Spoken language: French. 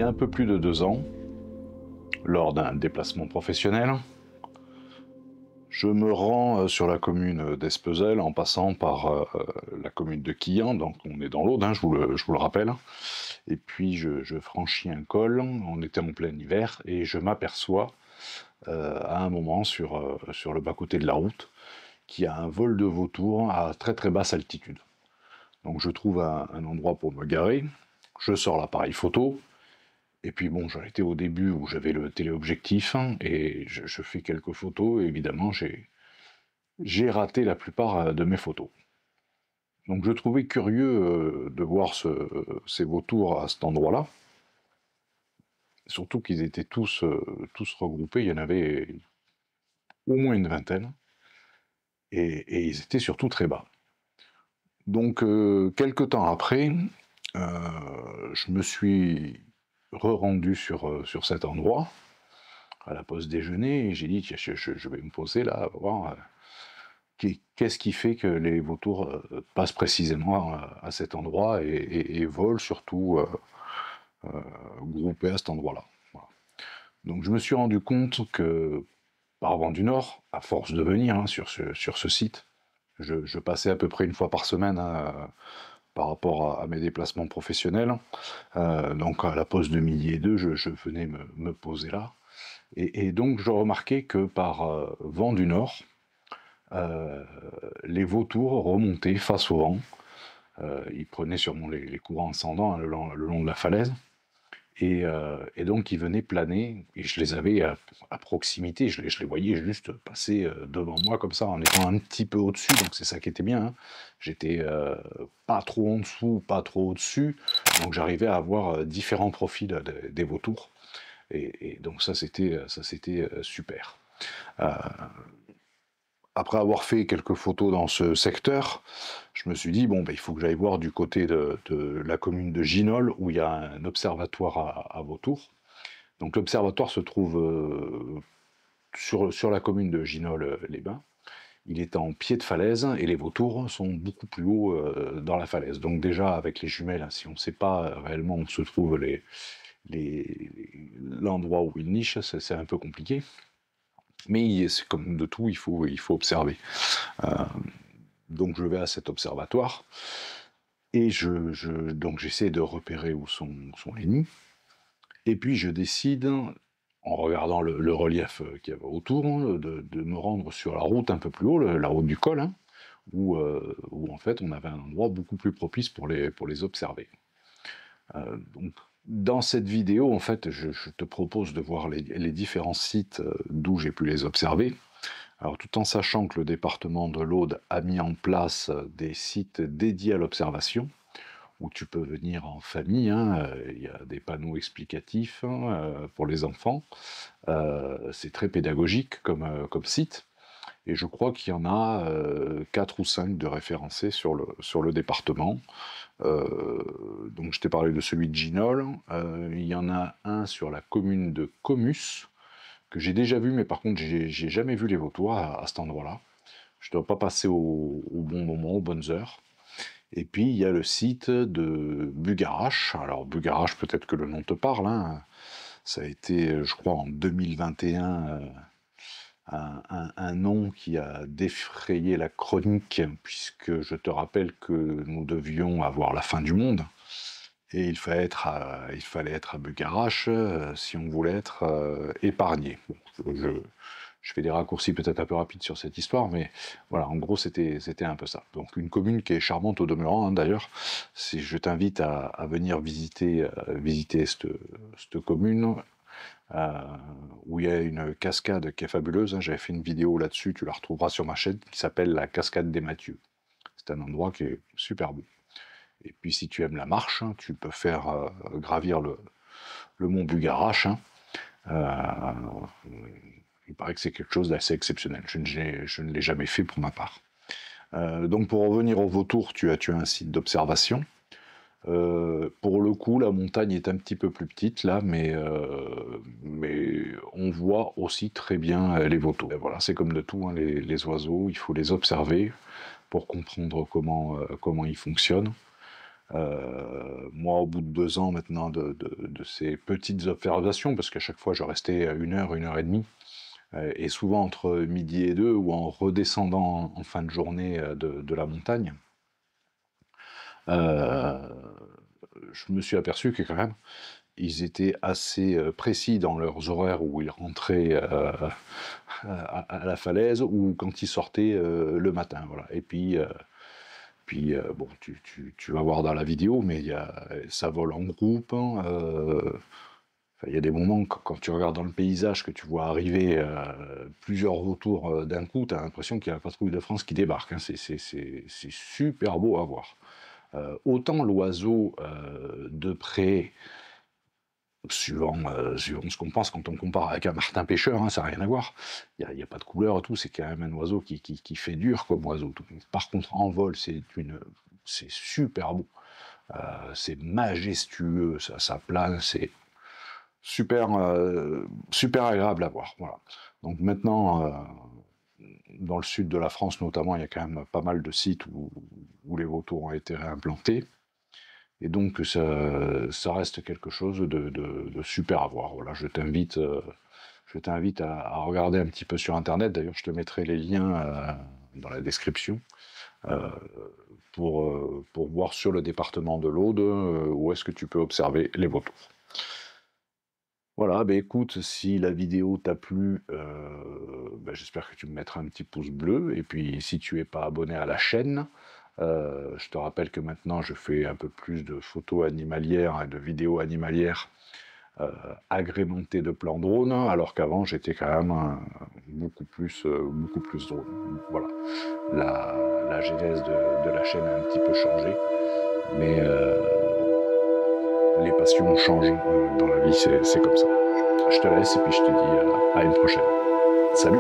un peu plus de 2 ans, lors d'un déplacement professionnel, je me rends sur la commune d'Espezel en passant par la commune de Quillan, donc on est dans l'Aude, hein, je vous le rappelle. Et puis je franchis un col, on était en plein hiver, et je m'aperçois à un moment sur le bas-côté de la route qu'il y a un vol de vautours à très très basse altitude. Donc je trouve un endroit pour me garer, je sors l'appareil photo, et puis bon, j'en étais au début où j'avais le téléobjectif, hein, et je fais quelques photos, et évidemment j'ai raté la plupart de mes photos. Donc je trouvais curieux de voir ces vautours à cet endroit-là, surtout qu'ils étaient tous regroupés, il y en avait au moins une vingtaine, et ils étaient surtout très bas. Donc quelque temps après, je me suis re-rendu sur cet endroit, à la pause déjeuner, et j'ai dit, tiens, je vais me poser là, voir qu'est-ce qui fait que les vautours passent précisément à cet endroit et volent surtout groupés à cet endroit-là. Voilà. Donc je me suis rendu compte que par vent du Nord, à force de venir hein, sur ce site, je passais à peu près une fois par semaine par rapport à mes déplacements professionnels. Donc à la pause de midi et deux, je venais me poser là. Et donc je remarquais que par vent du Nord, les vautours remontaient face au vent. Ils prenaient sûrement les courants ascendants hein, le long de la falaise. Et donc ils venaient planer, et je les avais à proximité, je les voyais juste passer devant moi comme ça, en étant un petit peu au-dessus, donc c'est ça qui était bien. Hein. J'étais pas trop en dessous, pas trop au-dessus, donc j'arrivais à avoir différents profils des vautours. Et donc ça c'était super. Après avoir fait quelques photos dans ce secteur, je me suis dit, bon, ben, il faut que j'aille voir du côté de la commune de Ginol, où il y a un observatoire à vautours. Donc l'observatoire se trouve sur la commune de Ginol-les-Bains. Il est en pied de falaise, et les vautours sont beaucoup plus haut dans la falaise. Donc déjà, avec les jumelles, si on ne sait pas réellement où se trouve l'endroit où ils nichent, c'est un peu compliqué. Mais c'est comme de tout, il faut observer. Donc je vais à cet observatoire, et donc j'essaie de repérer où sont les nids. Et puis je décide, en regardant le relief qu'il y avait autour, de me rendre sur la route un peu plus haut, la route du col, hein, où en fait on avait un endroit beaucoup plus propice pour les observer. Donc, dans cette vidéo, en fait, je te propose de voir les différents sites d'où j'ai pu les observer. Alors, tout en sachant que le département de l'Aude a mis en place des sites dédiés à l'observation, où tu peux venir en famille, hein, il y a des panneaux explicatifs hein, pour les enfants. C'est très pédagogique comme site. Et je crois qu'il y en a 4 ou 5 de référencés sur le département. Donc je t'ai parlé de celui de Ginol. Il y en a un sur la commune de Comus, que j'ai déjà vu, mais par contre j'ai jamais vu les vautours à cet endroit-là. Je ne dois pas passer au bon moment, aux bonnes heures. Et puis il y a le site de Bugarache. Alors Bugarache, peut-être que le nom te parle. Hein. Ça a été, je crois, en 2021... un nom qui a défrayé la chronique, puisque je te rappelle que nous devions avoir la fin du monde, et il fallait être à Bugarache si on voulait être épargné. Bon, je fais des raccourcis peut-être un peu rapides sur cette histoire, mais voilà, en gros c'était un peu ça. Donc une commune qui est charmante au demeurant, hein, d'ailleurs. Si je t'invite à venir visiter cette commune, où il y a une cascade qui est fabuleuse. Hein. J'avais fait une vidéo là-dessus, tu la retrouveras sur ma chaîne, qui s'appelle la cascade des Mathieu. C'est un endroit qui est super beau. Et puis si tu aimes la marche, hein, tu peux faire gravir le mont Bugarache. Hein. Il paraît que c'est quelque chose d'assez exceptionnel. Je ne l'ai jamais fait pour ma part. Donc pour revenir au vautour, tu as un site d'observation. Pour le coup, la montagne est un petit peu plus petite là, mais on voit aussi très bien les vautours. Et voilà, c'est comme de tout, hein, les oiseaux, il faut les observer pour comprendre comment ils fonctionnent. Moi, au bout de 2 ans maintenant de ces petites observations, parce qu'à chaque fois je restais 1 heure et demie, et souvent entre midi et 2, ou en redescendant en fin de journée de la montagne, euh, je me suis aperçu que quand même, ils étaient assez précis dans leurs horaires où ils rentraient à la falaise, ou quand ils sortaient le matin. Voilà. Et puis bon, tu vas voir dans la vidéo, mais ça vole en groupe. Hein, il y a des moments, quand tu regardes dans le paysage, que tu vois arriver plusieurs vautours d'un coup, tu as l'impression qu'il y a la patrouille de France qui débarque. Hein. C'est super beau à voir. Autant l'oiseau de près, suivant ce qu'on pense quand on compare avec un martin pêcheur, hein, ça n'a rien à voir. Il n'y a pas de couleur et tout, c'est quand même un oiseau qui fait dur comme oiseau. Tout. Par contre, en vol, c'est super beau. C'est majestueux, ça plane, c'est super agréable à voir. Voilà. Donc maintenant, dans le sud de la France notamment, il y a quand même pas mal de sites où les vautours ont été réimplantés. Et donc ça reste quelque chose de super à voir. Voilà, je t'invite à regarder un petit peu sur Internet. D'ailleurs, je te mettrai les liens dans la description pour voir sur le département de l'Aude où est-ce que tu peux observer les vautours. Voilà, bah écoute, si la vidéo t'a plu, j'espère que tu me mettras un petit pouce bleu. Et puis, si tu n'es pas abonné à la chaîne, je te rappelle que maintenant, je fais un peu plus de photos animalières et de vidéos animalières agrémentées de plans drone, alors qu'avant, j'étais quand même beaucoup plus drone. Voilà, la genèse de la chaîne a un petit peu changé, mais les passions changent dans la vie, c'est comme ça. Je te laisse et puis je te dis à une prochaine. Salut!